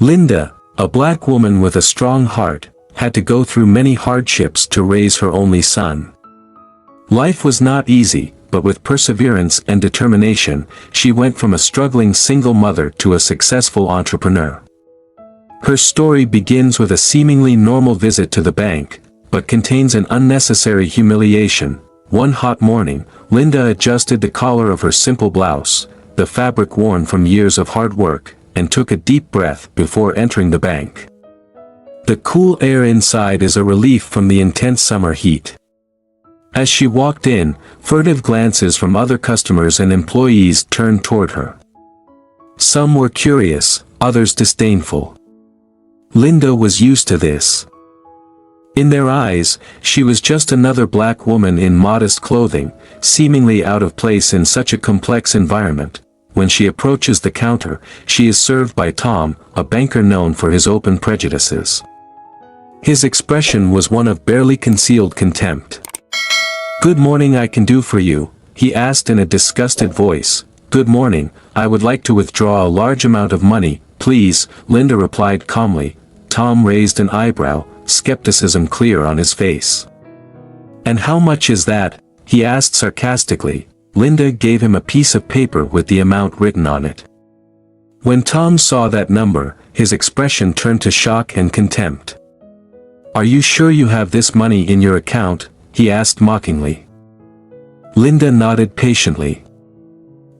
Linda, a black woman with a strong heart, had to go through many hardships to raise her only son. Life was not easy, but with perseverance and determination, she went from a struggling single mother to a successful entrepreneur. Her story begins with a seemingly normal visit to the bank, but contains an unnecessary humiliation. One hot morning, Linda adjusted the collar of her simple blouse, the fabric worn from years of hard work, and took a deep breath before entering the bank. The cool air inside is a relief from the intense summer heat. As she walked in, furtive glances from other customers and employees turned toward her. Some were curious, others disdainful. Linda was used to this. In their eyes, she was just another black woman in modest clothing, seemingly out of place in such a complex environment. When she approaches the counter, she is served by Tom, a banker known for his open prejudices. His expression was one of barely concealed contempt. "Good morning, I can do for you," he asked in a disgusted voice. "Good morning, I would like to withdraw a large amount of money, please," Linda replied calmly. Tom raised an eyebrow, skepticism clear on his face. "And how much is that?" he asked sarcastically. Linda gave him a piece of paper with the amount written on it. When Tom saw that number, his expression turned to shock and contempt. "Are you sure you have this money in your account?" he asked mockingly. Linda nodded patiently.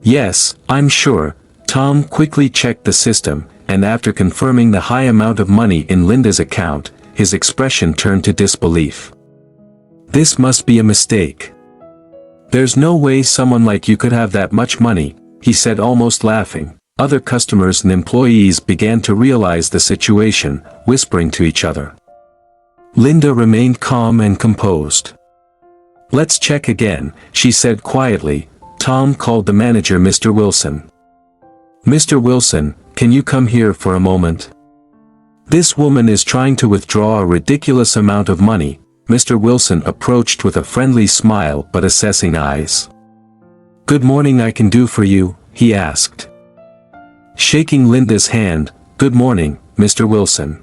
"Yes, I'm sure." Tom quickly checked the system, and after confirming the high amount of money in Linda's account, his expression turned to disbelief. "This must be a mistake. There's no way someone like you could have that much money," he said, almost laughing. Other customers and employees began to realize the situation, whispering to each other. Linda remained calm and composed. "Let's check again," she said quietly. Tom called the manager, Mr. Wilson. "Mr. Wilson, can you come here for a moment? This woman is trying to withdraw a ridiculous amount of money." Mr. Wilson approached with a friendly smile but assessing eyes. "Good morning, I can do for you?" he asked. Shaking Linda's hand, "Good morning, Mr. Wilson.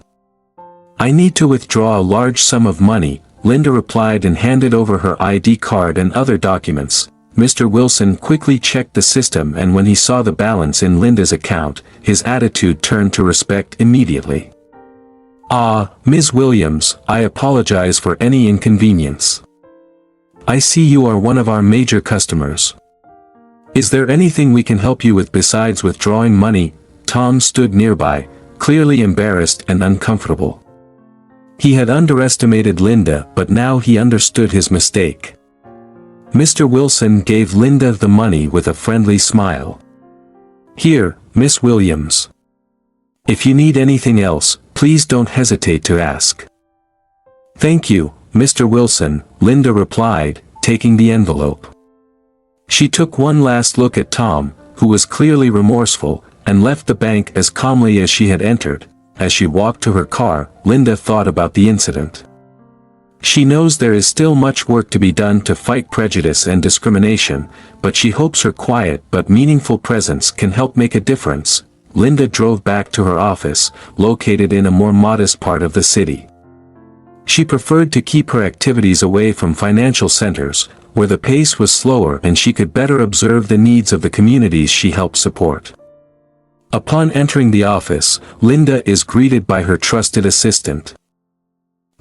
I need to withdraw a large sum of money," Linda replied and handed over her ID card and other documents. Mr. Wilson quickly checked the system, and when he saw the balance in Linda's account, his attitude turned to respect immediately. "Ah, Ms. Williams, I apologize for any inconvenience. I see you are one of our major customers. Is there anything we can help you with besides withdrawing money?" Tom stood nearby, clearly embarrassed and uncomfortable. He had underestimated Linda, but now he understood his mistake. Mr. Wilson gave Linda the money with a friendly smile. "Here, Miss Williams. If you need anything else, please don't hesitate to ask." "Thank you, Mr. Wilson," Linda replied, taking the envelope. She took one last look at Tom, who was clearly remorseful, and left the bank as calmly as she had entered. As she walked to her car, Linda thought about the incident. She knows there is still much work to be done to fight prejudice and discrimination, but she hopes her quiet but meaningful presence can help make a difference. Linda drove back to her office, located in a more modest part of the city. She preferred to keep her activities away from financial centers, where the pace was slower and she could better observe the needs of the communities she helped support. Upon entering the office, Linda is greeted by her trusted assistant,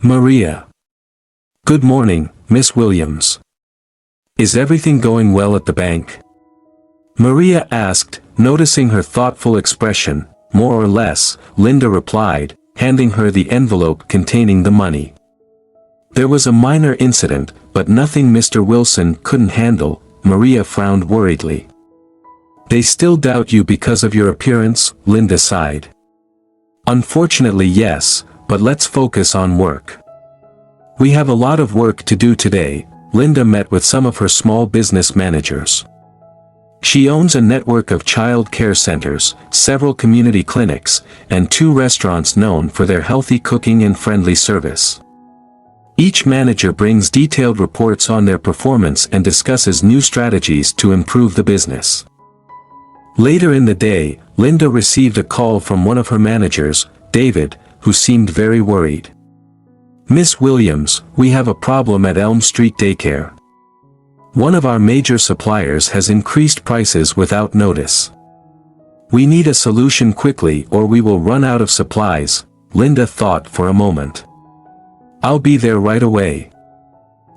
Maria. "Good morning, Miss Williams. Is everything going well at the bank?" Maria asked, noticing her thoughtful expression. "More or less," Linda replied, handing her the envelope containing the money. "There was a minor incident, but nothing Mr. Wilson couldn't handle." Maria frowned worriedly. "They still doubt you because of your appearance?" Linda sighed. "Unfortunately, yes, but let's focus on work. We have a lot of work to do today." Linda met with some of her small business managers. She owns a network of child care centers, several community clinics, and 2 restaurants known for their healthy cooking and friendly service. Each manager brings detailed reports on their performance and discusses new strategies to improve the business. Later in the day, Linda received a call from one of her managers, David, who seemed very worried. "Miss Williams, we have a problem at Elm Street Daycare. One of our major suppliers has increased prices without notice. We need a solution quickly or we will run out of supplies." Linda thought for a moment. "I'll be there right away.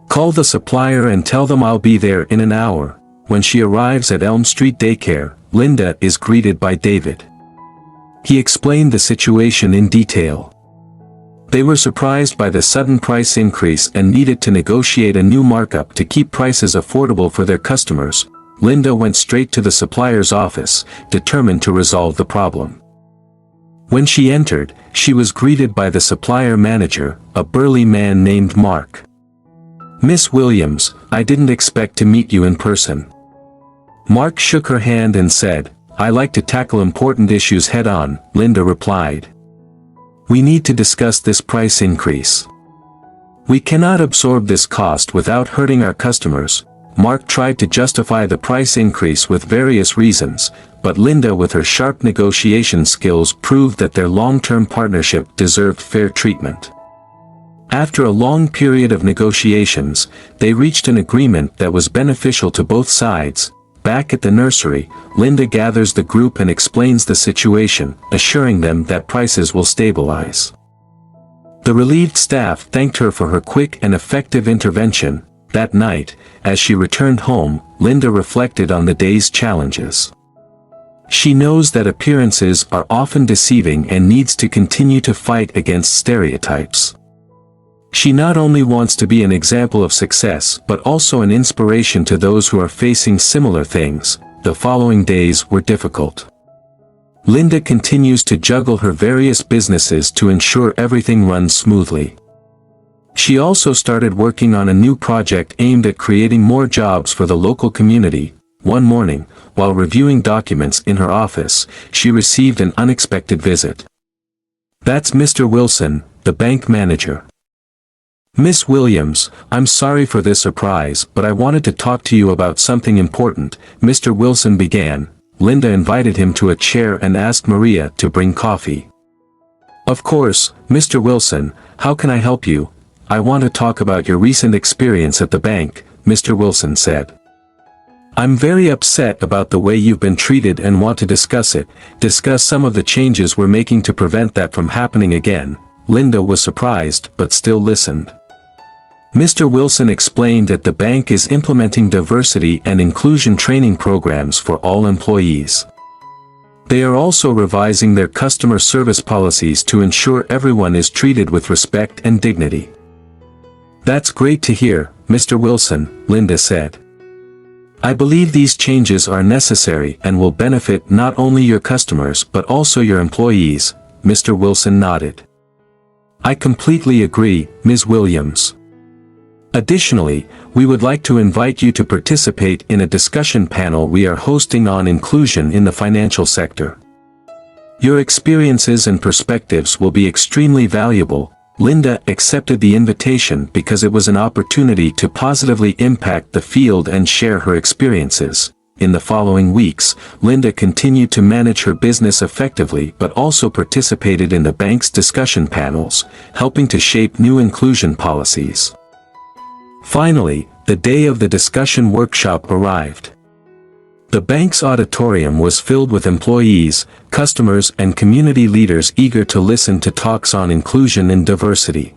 Call the supplier and tell them I'll be there in an hour." When she arrives at Elm Street Daycare, Linda is greeted by David. He explained the situation in detail. They were surprised by the sudden price increase and needed to negotiate a new markup to keep prices affordable for their customers. Linda went straight to the supplier's office, determined to resolve the problem. When she entered, she was greeted by the supplier manager, a burly man named Mark. "Miss Williams, I didn't expect to meet you in person." Mark shook her hand and said, "I like to tackle important issues head-on," Linda replied. "We need to discuss this price increase. We cannot absorb this cost without hurting our customers." Mark tried to justify the price increase with various reasons, but Linda with her sharp negotiation skills proved that their long-term partnership deserved fair treatment. After a long period of negotiations, they reached an agreement that was beneficial to both sides. Back at the nursery, Linda gathers the group and explains the situation, assuring them that prices will stabilize. The relieved staff thanked her for her quick and effective intervention. That night, as she returned home, Linda reflected on the day's challenges. She knows that appearances are often deceiving and needs to continue to fight against stereotypes. She not only wants to be an example of success but also an inspiration to those who are facing similar things. The following days were difficult. Linda continues to juggle her various businesses to ensure everything runs smoothly. She also started working on a new project aimed at creating more jobs for the local community. One morning, while reviewing documents in her office, she received an unexpected visit. "That's Mr. Wilson, the bank manager." "Miss Williams, I'm sorry for this surprise, but I wanted to talk to you about something important," Mr. Wilson began. Linda invited him to a chair and asked Maria to bring coffee. "Of course, Mr. Wilson, how can I help you?" "I want to talk about your recent experience at the bank," Mr. Wilson said. "I'm very upset about the way you've been treated and want to discuss it, discuss some of the changes we're making to prevent that from happening again." Linda was surprised but still listened. Mr. Wilson explained that the bank is implementing diversity and inclusion training programs for all employees. They are also revising their customer service policies to ensure everyone is treated with respect and dignity. "That's great to hear, Mr. Wilson," Linda said. "I believe these changes are necessary and will benefit not only your customers but also your employees." Mr. Wilson nodded. "I completely agree, Ms. Williams. Additionally, we would like to invite you to participate in a discussion panel we are hosting on inclusion in the financial sector. Your experiences and perspectives will be extremely valuable." Linda accepted the invitation because it was an opportunity to positively impact the field and share her experiences. In the following weeks, Linda continued to manage her business effectively but also participated in the bank's discussion panels, helping to shape new inclusion policies. Finally, the day of the discussion workshop arrived. The bank's auditorium was filled with employees, customers and community leaders eager to listen to talks on inclusion and diversity.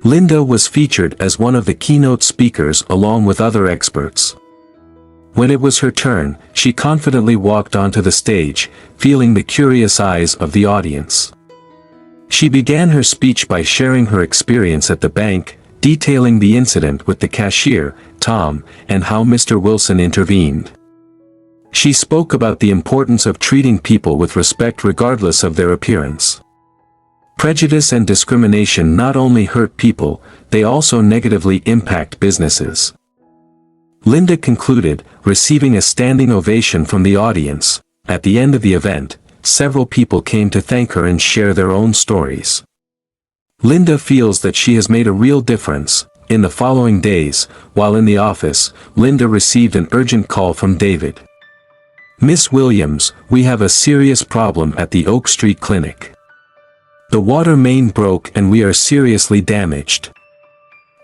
Linda was featured as one of the keynote speakers along with other experts. When it was her turn, she confidently walked onto the stage, feeling the curious eyes of the audience. She began her speech by sharing her experience at the bank, detailing the incident with the cashier, Tom, and how Mr. Wilson intervened. She spoke about the importance of treating people with respect regardless of their appearance. Prejudice and discrimination not only hurt people, they also negatively impact businesses. Linda concluded, receiving a standing ovation from the audience. At the end of the event, several people came to thank her and share their own stories. Linda feels that she has made a real difference. In the following days, while in the office, Linda received an urgent call from David. "Miss Williams, we have a serious problem at the Oak Street Clinic. The water main broke and we are seriously damaged.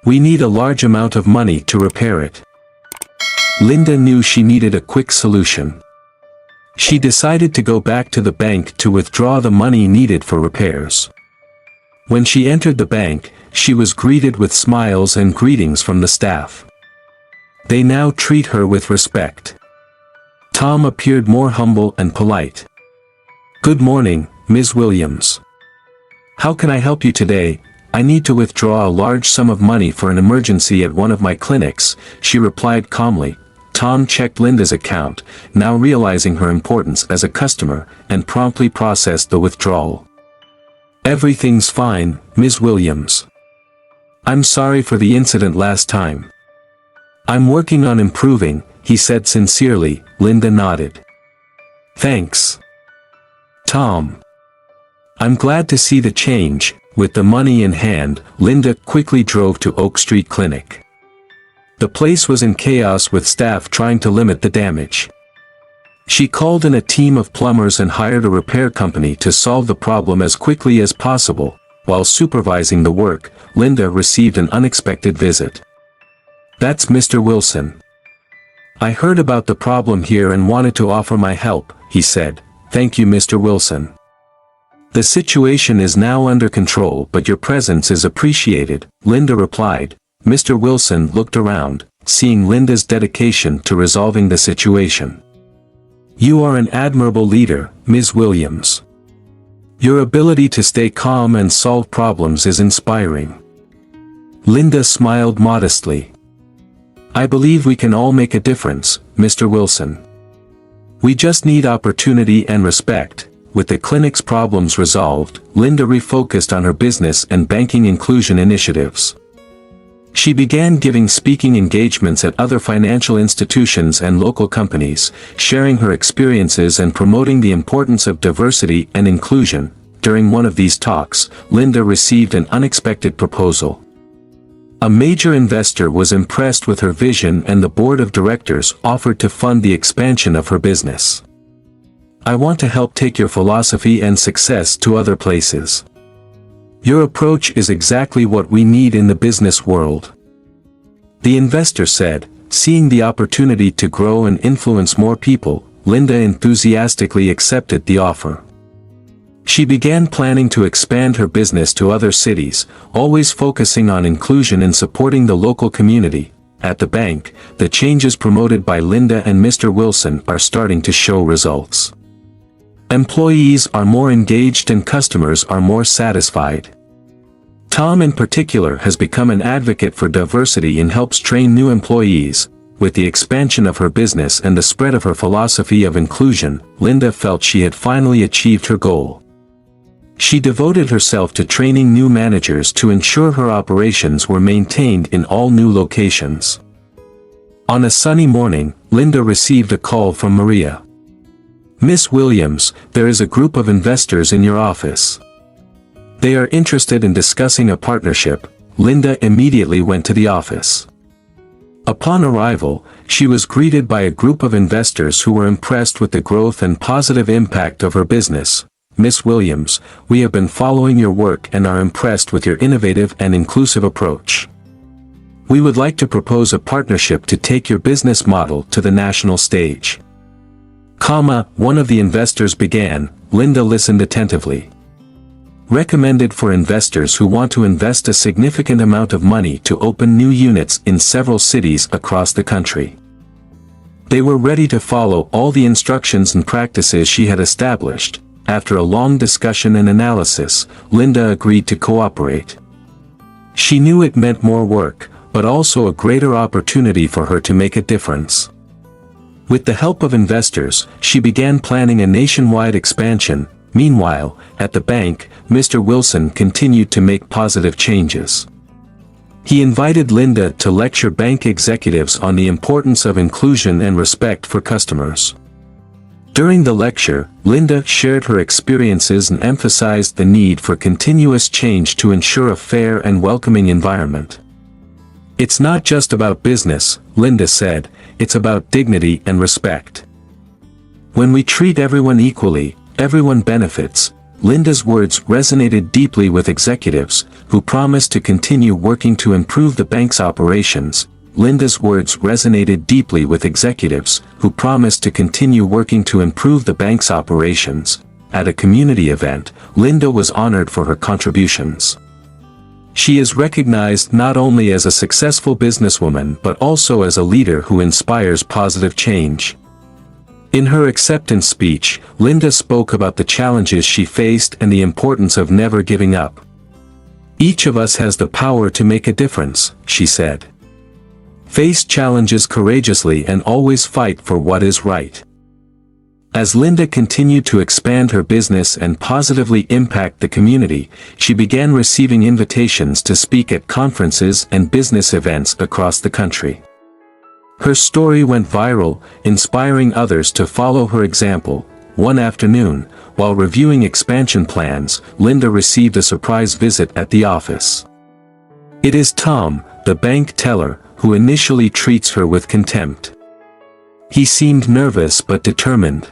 We need a large amount of money to repair it." Linda knew she needed a quick solution. She decided to go back to the bank to withdraw the money needed for repairs. When she entered the bank, she was greeted with smiles and greetings from the staff. They now treat her with respect. Tom appeared more humble and polite. "Good morning, Ms. Williams. How can I help you today? I need to withdraw a large sum of money for an emergency at one of my clinics," she replied calmly. Tom checked Linda's account, now realizing her importance as a customer, and promptly processed the withdrawal. "Everything's fine, Ms. Williams. I'm sorry for the incident last time. I'm working on improving," he said sincerely. Linda nodded. "Thanks, Tom. I'm glad to see the change." With the money in hand, Linda quickly drove to Oak Street Clinic. The place was in chaos with staff trying to limit the damage. She called in a team of plumbers and hired a repair company to solve the problem as quickly as possible. While supervising the work, Linda received an unexpected visit. "That's Mr. Wilson. I heard about the problem here and wanted to offer my help," he said. "Thank you, Mr. Wilson. The situation is now under control, but your presence is appreciated," Linda replied. Mr. Wilson looked around, seeing Linda's dedication to resolving the situation. "You are an admirable leader, Ms. Williams. Your ability to stay calm and solve problems is inspiring." Linda smiled modestly. "I believe we can all make a difference, Mr. Wilson. We just need opportunity and respect." With the clinic's problems resolved, Linda refocused on her business and banking inclusion initiatives. She began giving speaking engagements at other financial institutions and local companies, sharing her experiences and promoting the importance of diversity and inclusion. During one of these talks, Linda received an unexpected proposal. A major investor was impressed with her vision and the board of directors offered to fund the expansion of her business. "I want to help take your philosophy and success to other places. Your approach is exactly what we need in the business world," the investor said. Seeing the opportunity to grow and influence more people, Linda enthusiastically accepted the offer. She began planning to expand her business to other cities, always focusing on inclusion and supporting the local community. At the bank, the changes promoted by Linda and Mr. Wilson are starting to show results. Employees are more engaged and customers are more satisfied. Tom in particular has become an advocate for diversity and helps train new employees. With the expansion of her business and the spread of her philosophy of inclusion, Linda felt she had finally achieved her goal. She devoted herself to training new managers to ensure her operations were maintained in all new locations. On a sunny morning, Linda received a call from Maria. "Miss Williams, there is a group of investors in your office. They are interested in discussing a partnership." Linda immediately went to the office. Upon arrival, she was greeted by a group of investors who were impressed with the growth and positive impact of her business. "Miss Williams, we have been following your work and are impressed with your innovative and inclusive approach. We would like to propose a partnership to take your business model to the national stage." One of the investors began. Linda listened attentively. "Recommended for investors who want to invest a significant amount of money to open new units in several cities across the country. They were ready to follow all the instructions and practices she had established." After a long discussion and analysis, Linda agreed to cooperate. She knew it meant more work, but also a greater opportunity for her to make a difference. With the help of investors, she began planning a nationwide expansion. Meanwhile, at the bank, Mr. Wilson continued to make positive changes. He invited Linda to lecture bank executives on the importance of inclusion and respect for customers. During the lecture, Linda shared her experiences and emphasized the need for continuous change to ensure a fair and welcoming environment. "It's not just about business," Linda said, "it's about dignity and respect. When we treat everyone equally, everyone benefits. Linda's words resonated deeply with executives, who promised to continue working to improve the bank's operations. Linda's words resonated deeply with executives, who promised to continue working to improve the bank's operations. At a community event, Linda was honored for her contributions. She is recognized not only as a successful businesswoman but also as a leader who inspires positive change. In her acceptance speech, Linda spoke about the challenges she faced and the importance of never giving up. "Each of us has the power to make a difference," she said. "Face challenges courageously and always fight for what is right." As Linda continued to expand her business and positively impact the community, she began receiving invitations to speak at conferences and business events across the country. Her story went viral, inspiring others to follow her example. One afternoon, while reviewing expansion plans, Linda received a surprise visit at the office. It is Tom, the bank teller, who initially treats her with contempt. He seemed nervous but determined.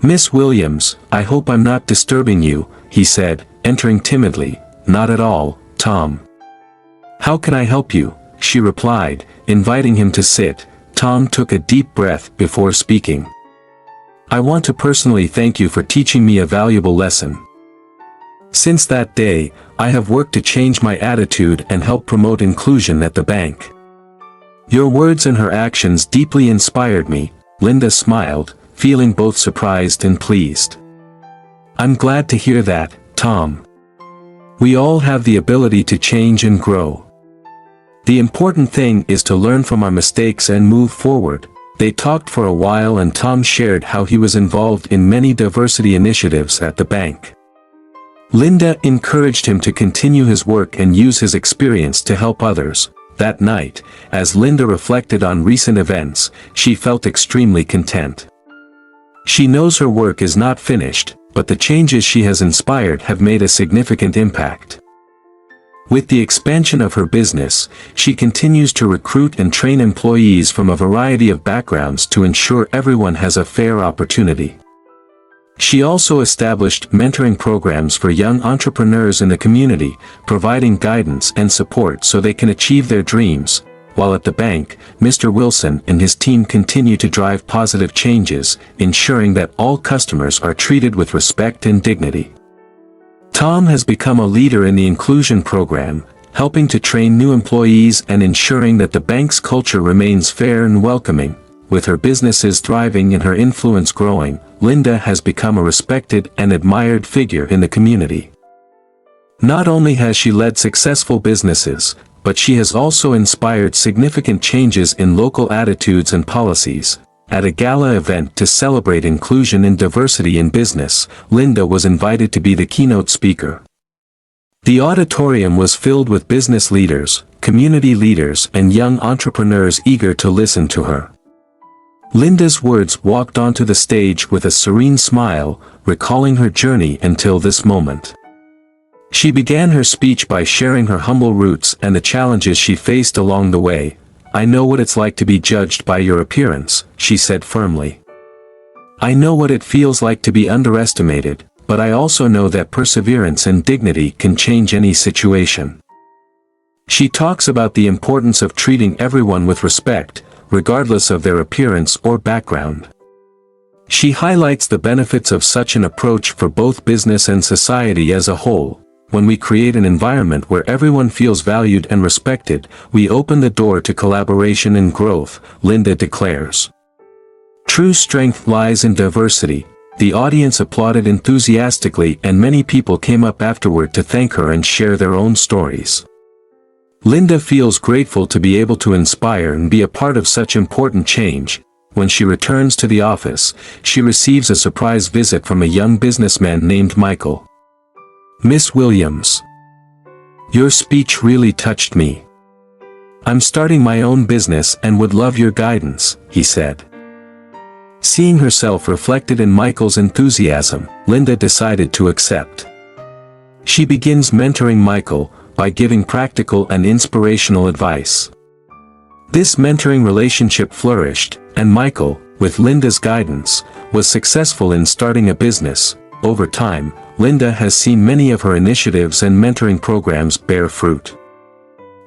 "Miss Williams, I hope I'm not disturbing you," he said, entering timidly. "Not at all, Tom." "How can I help you?" she replied, inviting him to sit. Tom took a deep breath before speaking. "I want to personally thank you for teaching me a valuable lesson. Since that day, I have worked to change my attitude and help promote inclusion at the bank." "Your words and her actions deeply inspired me," Linda smiled, feeling both surprised and pleased. "I'm glad to hear that, Tom. We all have the ability to change and grow. The important thing is to learn from our mistakes and move forward." They talked for a while and Tom shared how he was involved in many diversity initiatives at the bank. Linda encouraged him to continue his work and use his experience to help others. That night, as Linda reflected on recent events, she felt extremely content. She knows her work is not finished, but the changes she has inspired have made a significant impact. With the expansion of her business, she continues to recruit and train employees from a variety of backgrounds to ensure everyone has a fair opportunity. She also established mentoring programs for young entrepreneurs in the community, providing guidance and support so they can achieve their dreams. While at the bank, Mr. Wilson and his team continue to drive positive changes, ensuring that all customers are treated with respect and dignity. Tom has become a leader in the inclusion program, helping to train new employees and ensuring that the bank's culture remains fair and welcoming. With her businesses thriving and her influence growing, Linda has become a respected and admired figure in the community. Not only has she led successful businesses, but she has also inspired significant changes in local attitudes and policies. At a gala event to celebrate inclusion and diversity in business, Linda was invited to be the keynote speaker. The auditorium was filled with business leaders, community leaders, and young entrepreneurs eager to listen to her. Linda's words walked onto the stage with a serene smile, recalling her journey until this moment. She began her speech by sharing her humble roots and the challenges she faced along the way. "I know what it's like to be judged by your appearance," she said firmly. "I know what it feels like to be underestimated, but I also know that perseverance and dignity can change any situation." She talks about the importance of treating everyone with respect, regardless of their appearance or background. She highlights the benefits of such an approach for both business and society as a whole. "When we create an environment where everyone feels valued and respected, we open the door to collaboration and growth," Linda declares. True strength lies in diversity. The audience applauded enthusiastically and many people came up afterward to thank her and share their own stories. Linda feels grateful to be able to inspire and be a part of such important change. When she returns to the office, she receives a surprise visit from a young businessman named Michael. "Miss Williams, your speech really touched me. I'm starting my own business and would love your guidance," he said. Seeing herself reflected in Michael's enthusiasm, Linda decided to accept. She begins mentoring Michael by giving practical and inspirational advice. This mentoring relationship flourished, and Michael, with Linda's guidance, was successful in starting a business. Over time, Linda has seen many of her initiatives and mentoring programs bear fruit.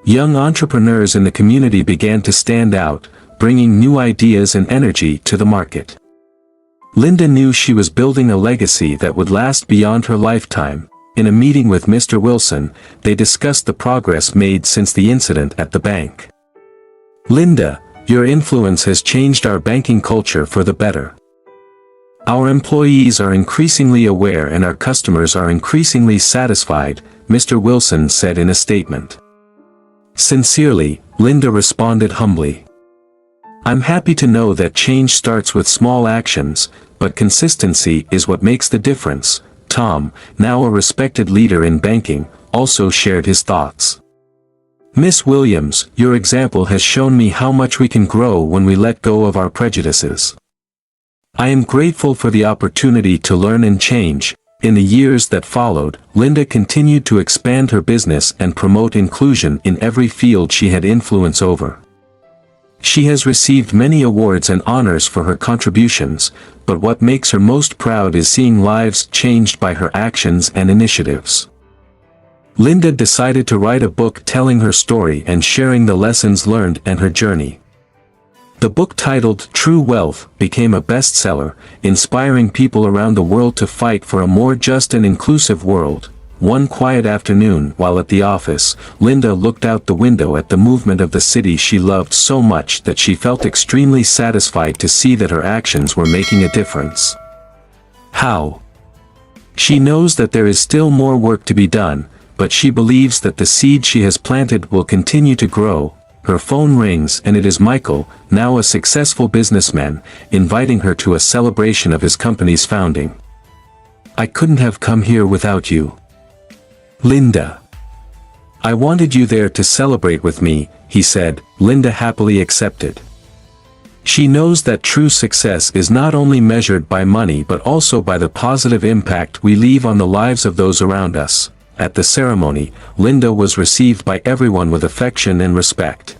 Young entrepreneurs in the community began to stand out, bringing new ideas and energy to the market. Linda knew she was building a legacy that would last beyond her lifetime. In a meeting with Mr. Wilson, they discussed the progress made since the incident at the bank. "Linda, your influence has changed our banking culture for the better. Our employees are increasingly aware and our customers are increasingly satisfied," Mr. Wilson said in a statement. "Sincerely," Linda responded humbly. "I'm happy to know that change starts with small actions, but consistency is what makes the difference." Tom, now a respected leader in banking, also shared his thoughts. "Miss Williams, your example has shown me how much we can grow when we let go of our prejudices. I am grateful for the opportunity to learn and change." In the years that followed, Linda continued to expand her business and promote inclusion in every field she had influence over. She has received many awards and honors for her contributions, but what makes her most proud is seeing lives changed by her actions and initiatives. Linda decided to write a book telling her story and sharing the lessons learned and her journey. The book, titled True Wealth, became a bestseller, inspiring people around the world to fight for a more just and inclusive world. One quiet afternoon, while at the office, Linda looked out the window at the movement of the city she loved so much that she felt extremely satisfied to see that her actions were making a difference. How? She knows that there is still more work to be done, but she believes that the seed she has planted will continue to grow. Her phone rings and it is Michael, now a successful businessman, inviting her to a celebration of his company's founding. "I couldn't have come here without you, Linda. I wanted you there to celebrate with me," he said. Linda happily accepted. She knows that true success is not only measured by money but also by the positive impact we leave on the lives of those around us. At the ceremony, Linda was received by everyone with affection and respect.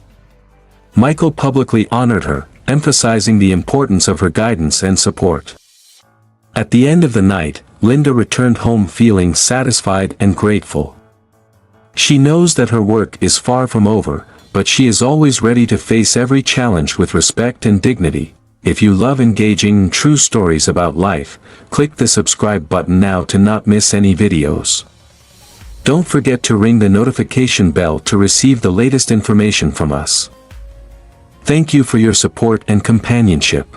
Michael publicly honored her, emphasizing the importance of her guidance and support. At the end of the night, Linda returned home feeling satisfied and grateful. She knows that her work is far from over, but she is always ready to face every challenge with respect and dignity. If you love engaging true stories about life, click the subscribe button now to not miss any videos. Don't forget to ring the notification bell to receive the latest information from us. Thank you for your support and companionship.